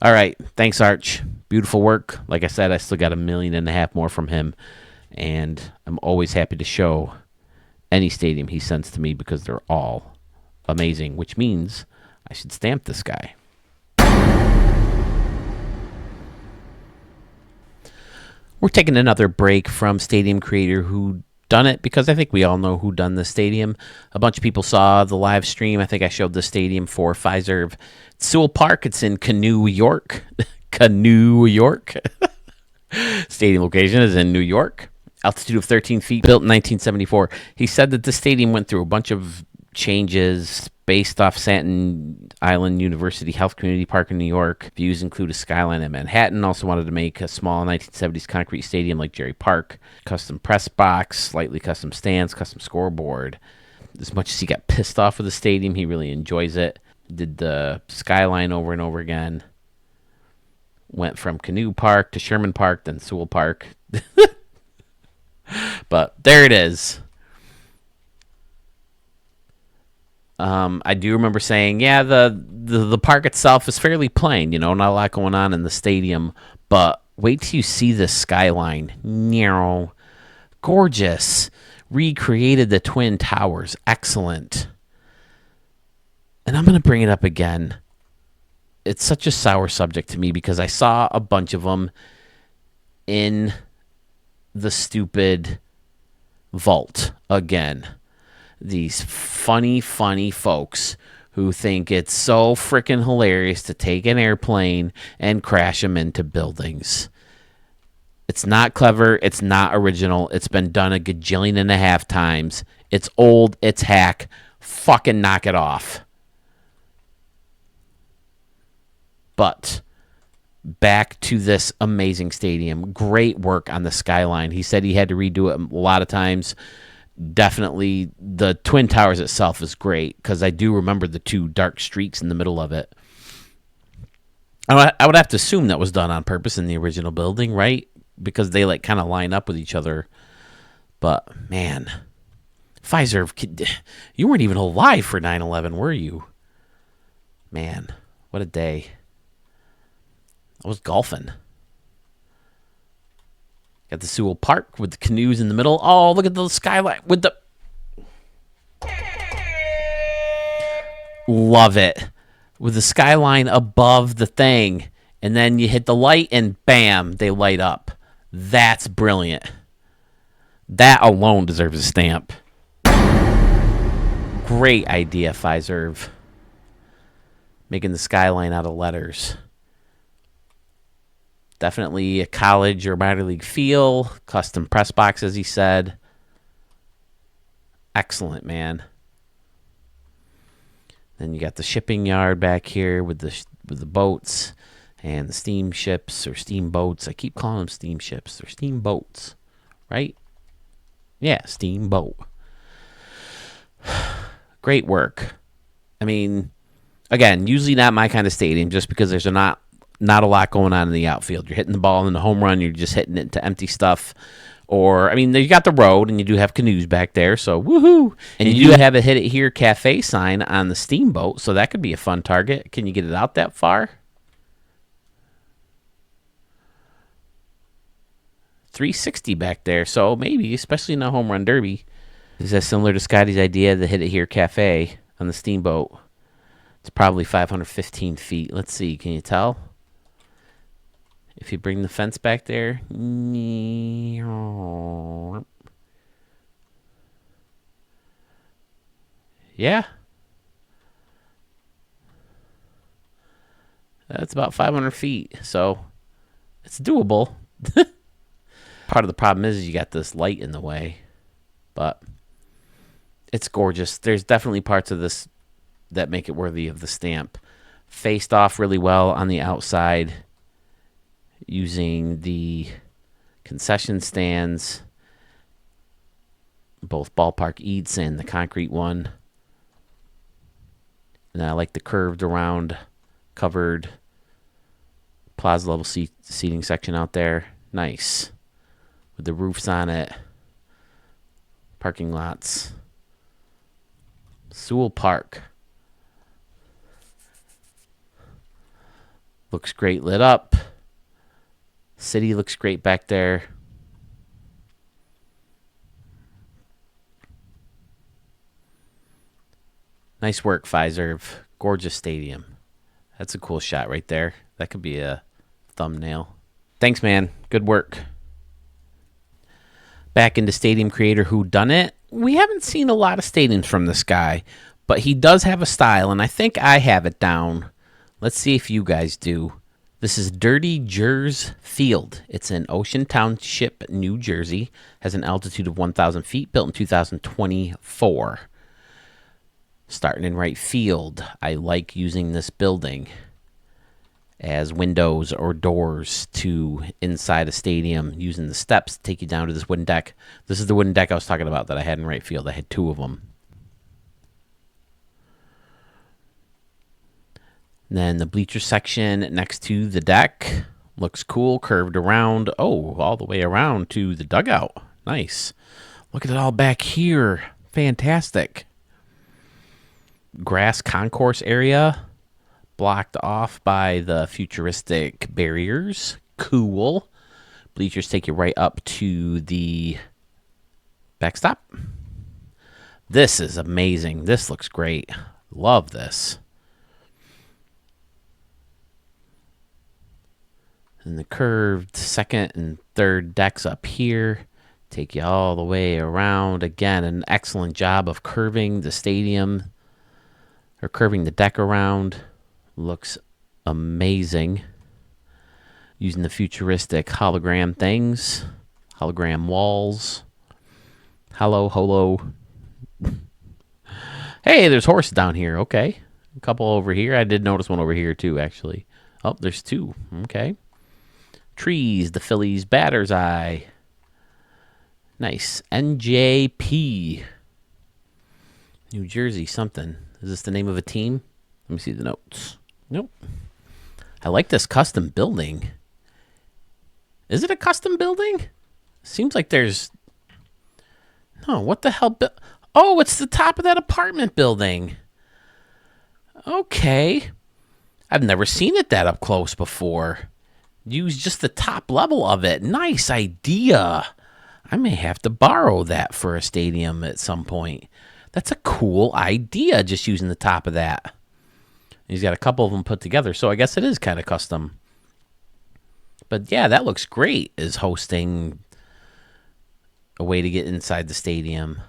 All right. Thanks, Arch. Beautiful work. Like I said, I still got 1.5 million more from him, and I'm always happy to show any stadium he sends to me because they're all amazing, which means I should stamp this guy. We're taking another break from Stadium Creator Who Done It because I think we all know who done the stadium. A bunch of people saw the live stream. I think I showed the stadium for Pfizer. Suel Park. It's in Canoe, York. Canoe, York. Stadium location is in New York. Altitude of 13 feet. Built in 1974. He said that the stadium went through a bunch of changes based off Staten Island University Health Community Park in New York. Views include a skyline at Manhattan. Also wanted to make a small 1970s concrete stadium like Jerry Park. Custom press box, slightly custom stands, custom scoreboard. As much as he got pissed off with the stadium, he really enjoys it. Did the skyline over and over again. Went from Canoe Park to Sherman Park, then Suel Park. But there it is. I do remember saying, yeah, the park itself is fairly plain, not a lot going on in the stadium, but wait till you see the skyline. Gorgeous. Recreated the Twin Towers. Excellent. And I'm going to bring it up again. It's such a sour subject to me because I saw a bunch of them in the stupid vault again. These funny folks who think it's so freaking hilarious to take an airplane and crash them into buildings. It's not clever. It's not original. It's been done 1.5 gajillion times. It's old. It's hack. Fucking knock it off. But back to this amazing stadium. Great work on the skyline. He said he had to redo it a lot of times. Definitely the Twin Towers itself is great because I do remember the 2 dark streaks in the middle of it. I would have to assume that was done on purpose in the original building, right? Because they kind of line up with each other. But man, Pfizer, you weren't even alive for 9/11, were you? Man, what a day. I was golfing. Got the Suel Park with the canoes in the middle. Oh, look at the skyline with the... Love it. With the skyline above the thing. And then you hit the light and bam, they light up. That's brilliant. That alone deserves a stamp. Great idea, Pfizer. Making the skyline out of letters. Definitely a college or minor league feel. Custom press box, as he said. Excellent, man. Then you got the shipping yard back here with the boats. And the steamships or steamboats, I keep calling them steamships. They're steamboats, right? Yeah, steamboat. Great work. I mean, again, usually not my kind of stadium just because there's not a lot going on in the outfield. You're hitting the ball in the home run, you're just hitting it into empty stuff. Or, I mean, you got the road, and you do have canoes back there, so woohoo. And you do have a Hit It Here Cafe sign on the steamboat, so that could be a fun target. Can you get it out that far? 360 back there, so maybe, especially in a home run derby. Is that similar to Scotty's idea, the Hit It Here Cafe on the steamboat? It's probably 515 feet. Let's see, can you tell? If you bring the fence back there. Yeah. That's about 500 feet, so it's doable. Part of the problem is you got this light in the way, but it's gorgeous. There's definitely parts of this that make it worthy of the stamp. Faced off really well on the outside using the concession stands, both ballpark eats and the concrete one. And I like the curved around covered plaza level seating section out there. Nice. With the roofs on it. Parking lots. Suel Park. Looks great lit up. City looks great back there. Nice work, Fiserv. Gorgeous stadium. That's a cool shot right there. That could be a thumbnail. Thanks, man. Good work. Back into Stadium Creator Who Done It. We haven't seen a lot of stadiums from this guy, but he does have a style, and I think I have it down. Let's see if you guys do. This is Dirty Jerz Field. It's in Ocean Township, New Jersey. Has an altitude of 1,000 feet, built in 2024. Starting in right field, I like using this building as windows or doors to inside a stadium, using the steps to take you down to this wooden deck. This is the wooden deck I was talking about that I had in right field. I had 2 of them. Then the bleacher section next to the deck looks cool, curved around. Oh, all the way around to the dugout. Nice. Look at it all back here. Fantastic. Grass concourse area blocked off by the futuristic barriers. Cool. Bleachers take you right up to the backstop. This is amazing. This looks great. Love this. And the curved second and third decks up here take you all the way around. Again, an excellent job of curving the stadium or curving the deck around. Looks amazing. Using the futuristic hologram things, hologram walls. Hello, holo. Hey, there's horses down here. Okay. A couple over here. I did notice one over here too, actually. Oh, there's 2. Okay. Trees, the Phillies batter's eye. Nice. NJP. New Jersey something. Is this the name of a team? Let me see the notes. Nope. I like this custom building. Is it a custom building? Seems like there's... No, what the hell? Oh, it's the top of that apartment building. Okay. I've never seen it that up close before. Use just the top level of it. Nice idea. I may have to borrow that for a stadium at some point. That's a cool idea, just using the top of that. He's got a couple of them put together, so I guess it is kind of custom. But yeah, that looks great, is hosting a way to get inside the stadium.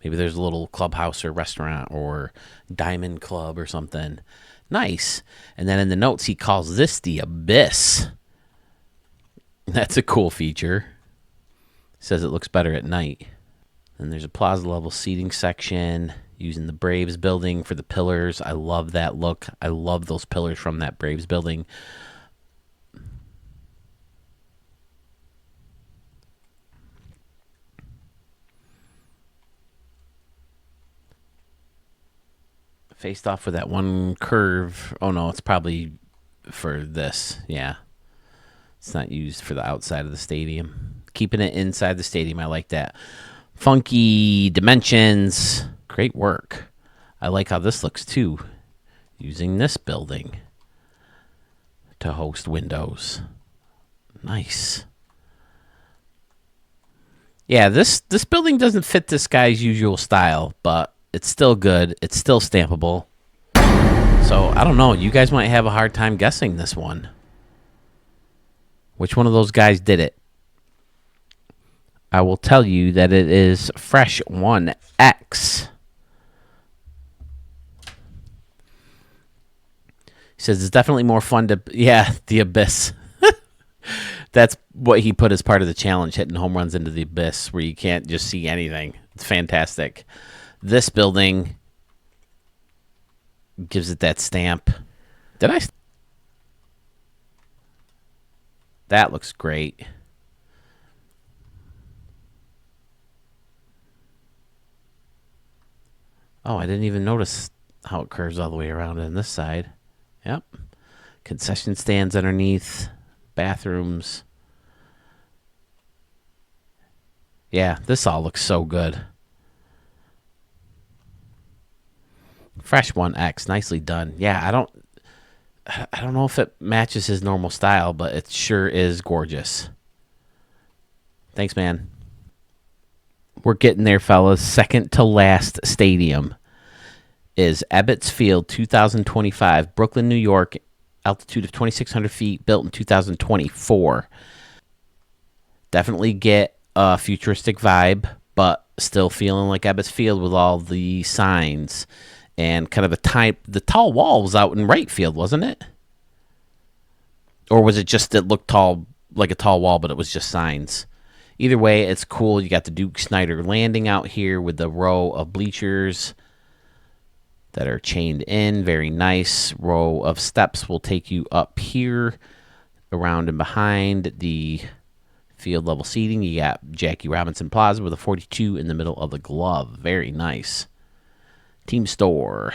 Maybe there's a little clubhouse or restaurant or diamond club or something. Nice. And then in the notes, he calls this the Abyss. That's a cool feature. Says it looks better at night. And there's a plaza level seating section using the Braves building for the pillars. I love that look. I love those pillars from that Braves building. Faced off with that one curve. Oh, no, it's probably for this. Yeah. It's not used for the outside of the stadium. Keeping it inside the stadium. I like that. Funky dimensions. Great work. I like how this looks, too. Using this building to host windows. Nice. Yeah, this building doesn't fit this guy's usual style, but it's still good. It's still stampable. So, I don't know. You guys might have a hard time guessing this one. Which one of those guys did it? I will tell you that it is Fresh 1X. He says it's definitely more fun to... Yeah, the Abyss. That's what he put as part of the challenge, hitting home runs into the Abyss, where you can't just see anything. It's fantastic. This building gives it that stamp. Did I... That looks great. Oh, I didn't even notice how it curves all the way around on this side. Yep. Concession stands underneath. Bathrooms. Yeah, this all looks so good. Fresh 1X, nicely done. Yeah, I don't know if it matches his normal style, but it sure is gorgeous. Thanks, man. We're getting there, fellas. Second to last stadium is Ebbets Field 2025, Brooklyn, New York, altitude of 2,600 feet, built in 2024. Definitely get a futuristic vibe, but still feeling like Ebbets Field with all the signs and kind of the tall wall was out in right field, wasn't it? Or was it just it looked tall, like a tall wall, but it was just signs? Either way, it's cool. You got the Duke Snyder landing out here with the row of bleachers that are chained in. Very nice. Row of steps will take you up here, around and behind the field level seating. You got Jackie Robinson Plaza with a 42 in the middle of the glove. Very nice. Team store.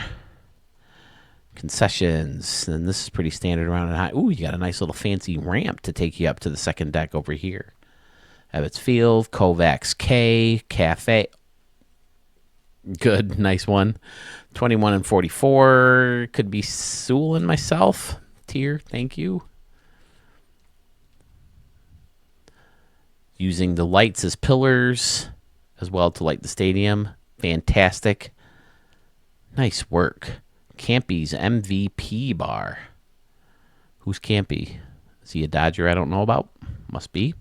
Concessions. And this is pretty standard around and high. Ooh, you got a nice little fancy ramp to take you up to the second deck over here. Ebbets Field, Kovacs K, Cafe. Good, nice one. 21 and 44. Could be Suel and myself. Tier, thank you. Using the lights as pillars as well to light the stadium. Fantastic. Nice work. Campy's MVP bar. Who's Campy? Is he a Dodger I don't know about? Must be.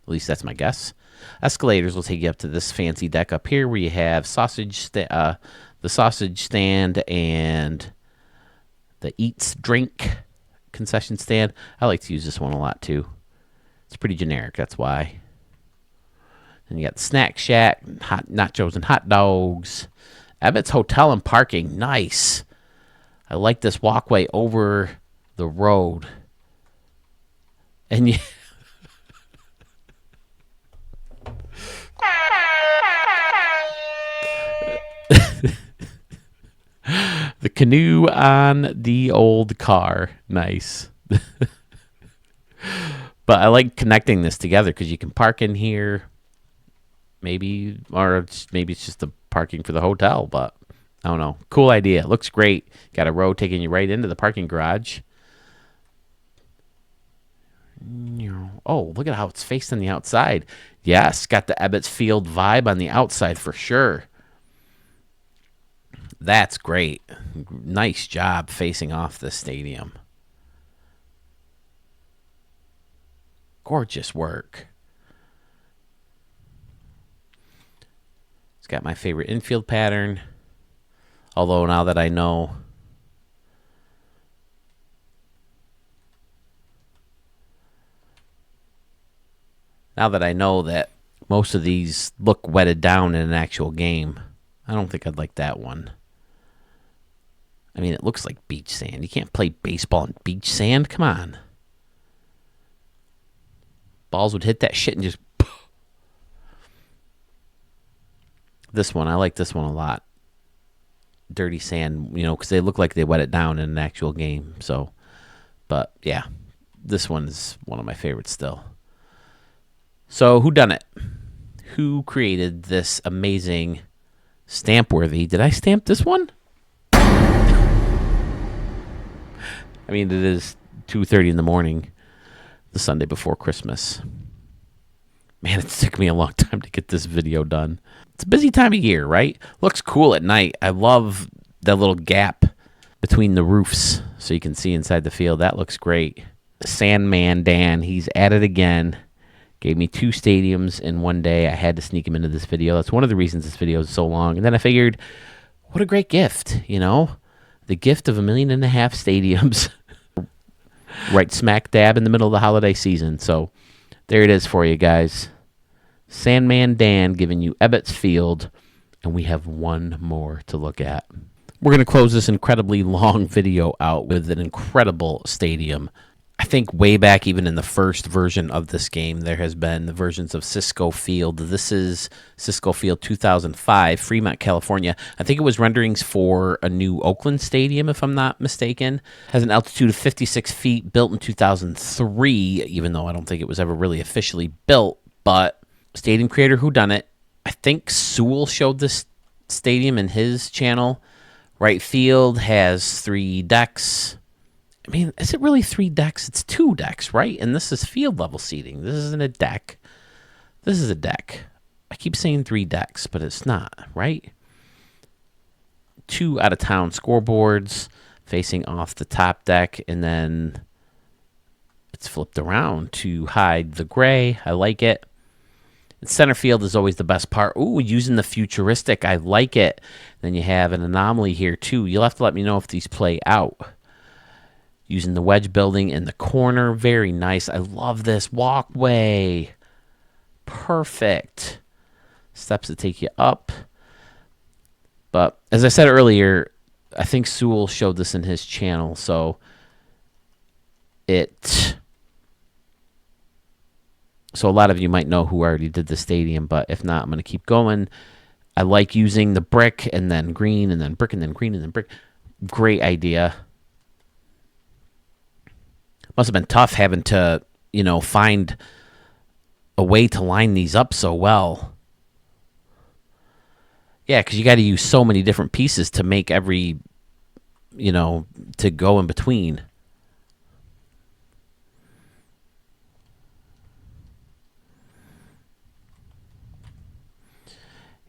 At least that's my guess. Escalators will take you up to this fancy deck up here where you have the sausage stand and the eats drink concession stand. I like to use this one a lot too. It's pretty generic, that's why. And you got the snack shack, hot nachos and hot dogs. Ebbets Hotel and parking, nice. I like this walkway over the road. And you... The canoe on the old car. Nice. But I like connecting this together because you can park in here. Maybe it's just the parking for the hotel, but I don't know. Cool idea. Looks great. Got a road taking you right into the parking garage. Oh, look at how it's faced on the outside. Yes, got the Ebbets Field vibe on the outside for sure. That's great. Nice job facing off the stadium. Gorgeous work. It's got my favorite infield pattern. Although now that I know that most of these look wetted down in an actual game, I don't think I'd like that one. I mean, it looks like beach sand. You can't play baseball in beach sand. Come on. Balls would hit that shit and just... This one, I like this one a lot. dirty sand, because they look like they wet it down in an actual game. So, but yeah, this one's one of my favorites still. So who done it? Who created this amazing stamp-worthy? Did I stamp this one? I mean, it is 2:30 in the morning, the Sunday before Christmas. Man, it took me a long time to get this video done. It's a busy time of year, right? Looks cool at night. I love that little gap between the roofs so you can see inside the field. That looks great. Sandman Dan, he's at it again. Gave me 2 stadiums in one day. I had to sneak him into this video. That's one of the reasons this video is so long. And then I figured, what a great gift, The gift of 1.5 million stadiums right smack dab in the middle of the holiday season. So there it is for you guys. Sandman Dan giving you Ebbets Field, and we have one more to look at. We're going to close this incredibly long video out with an incredible stadium. I think way back even in the first version of this game, there has been the versions of Cisco Field. This is Cisco Field 2005, Fremont, California. I think it was renderings for a new Oakland stadium, if I'm not mistaken. Has an altitude of 56 feet, built in 2003, even though I don't think it was ever really officially built. But stadium creator who done it, I think Suel showed this stadium in his channel. Right field has 3 decks. I mean, is it really 3 decks? It's 2 decks, right? And this is field level seating. This isn't a deck. This is a deck. I keep saying 3 decks, but it's not, right? 2 out-of-town scoreboards facing off the top deck, and then it's flipped around to hide the gray. I like it. And center field is always the best part. Ooh, using the futuristic. I like it. Then you have an anomaly here, too. You'll have to let me know if these play out. Using the wedge building in the corner. Very nice. I love this walkway. Perfect. Steps that take you up. But as I said earlier, I think Suel showed this in his channel. So a lot of you might know who already did the stadium. But if not, I'm going to keep going. I like using the brick and then green and then brick and then green and then brick. Great idea. Must have been tough having to, find a way to line these up so well. Yeah, because you got to use so many different pieces to make every, to go in between.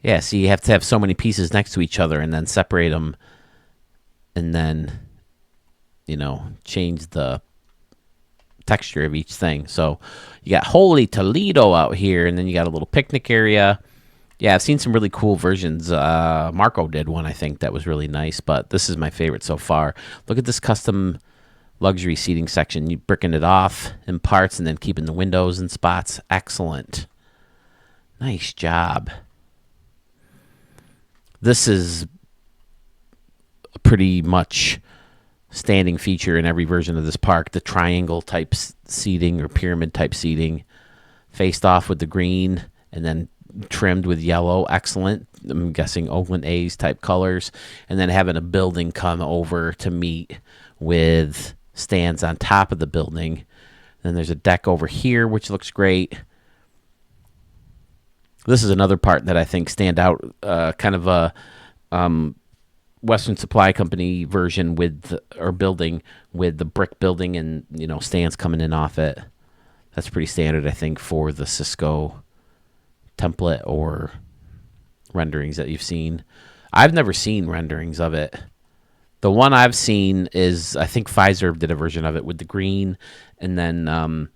Yeah, so you have to have so many pieces next to each other and then separate them and then, change the texture of each thing. So you got Holy Toledo out here, and then you got a little picnic area. Yeah, I've seen some really cool versions. Marco did one, I think, that was really nice, but this is my favorite so far. Look at this custom luxury seating section. You bricking it off in parts and then keeping the windows and spots. Excellent. Nice job. This is pretty much standing feature in every version of this park. The triangle type seating or pyramid type seating, faced off with the green and then trimmed with yellow. Excellent. I'm guessing Oakland A's type colors, and then having a building come over to meet with stands on top of the building. Then there's a deck over here, which looks great. This is another part that I think stand out, kind of a Western Supply Company version building with the brick building and, stands coming in off it. That's pretty standard, I think, for the Cisco template or renderings that you've seen. I've never seen renderings of it. The one I've seen is, I think Pfizer did a version of it with the green, and then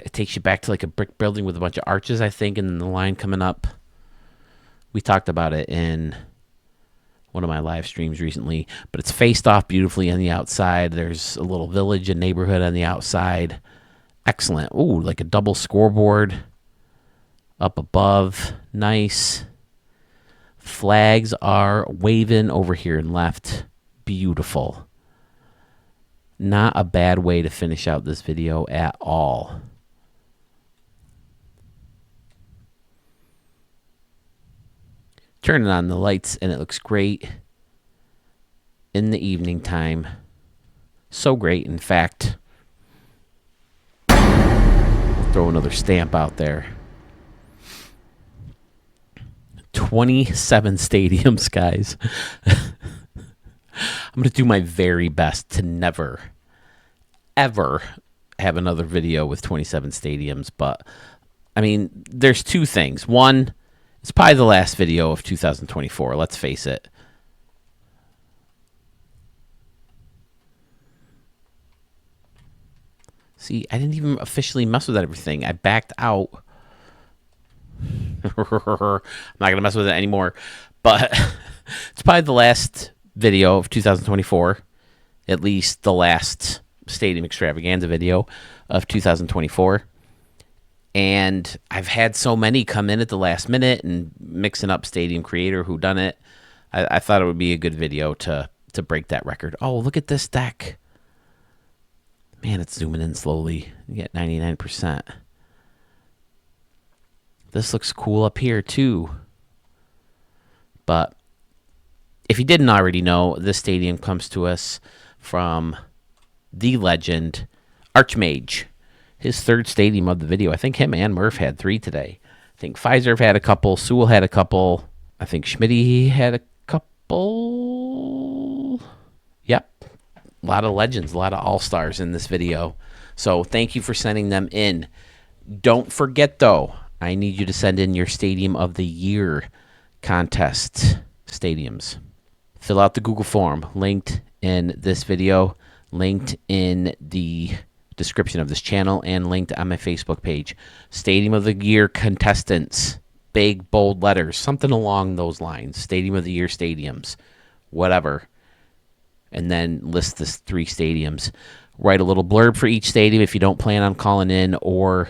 it takes you back to like a brick building with a bunch of arches, I think, and then the line coming up. We talked about it in one of my live streams recently, but it's faced off beautifully on the outside. There's a little village and neighborhood on the outside. Excellent. Ooh, like a double scoreboard up above. Nice. Flags are waving over here and left. Beautiful. Not a bad way to finish out this video at all. Turning on the lights, and it looks great in the evening time. So great, in fact. We'll throw another stamp out there. 27 stadiums, guys. I'm going to do my very best to never, ever have another video with 27 stadiums. But, I mean, there's two things. One, it's probably the last video of 2024. Let's face it. See, I didn't even officially mess with everything. I backed out. I'm not going to mess with it anymore. But it's probably the last video of 2024. At least the last Stadium Extravaganza video of 2024. And I've had so many come in at the last minute and mixing up Stadium Creator, who done it. I thought it would be a good video to break that record. Oh, look at this deck. Man, it's zooming in slowly. You get 99%. This looks cool up here, too. But if you didn't already know, this stadium comes to us from the legend, Archmage. His third stadium of the video. I think him and Murph had 3 today. I think Pfizer had a couple. Suel had a couple. I think Schmitty had a couple. Yep. A lot of legends, a lot of all-stars in this video. So thank you for sending them in. Don't forget, though, I need you to send in your Stadium of the Year contest stadiums. Fill out the Google form linked in this video, linked in the description of this channel, and linked on my Facebook page. Stadium of the Year contestants. Big, bold letters. Something along those lines. Stadium of the Year stadiums. Whatever. And then list the 3 stadiums. Write a little blurb for each stadium if you don't plan on calling in, or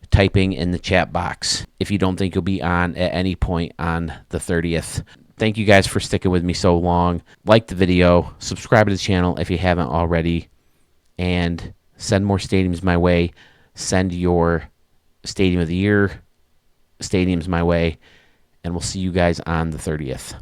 typing in the chat box if you don't think you'll be on at any point on the 30th. Thank you guys for sticking with me so long. Like the video. Subscribe to the channel if you haven't already. And send more stadiums my way. Send your Stadium of the Year stadiums my way. And we'll see you guys on the 30th.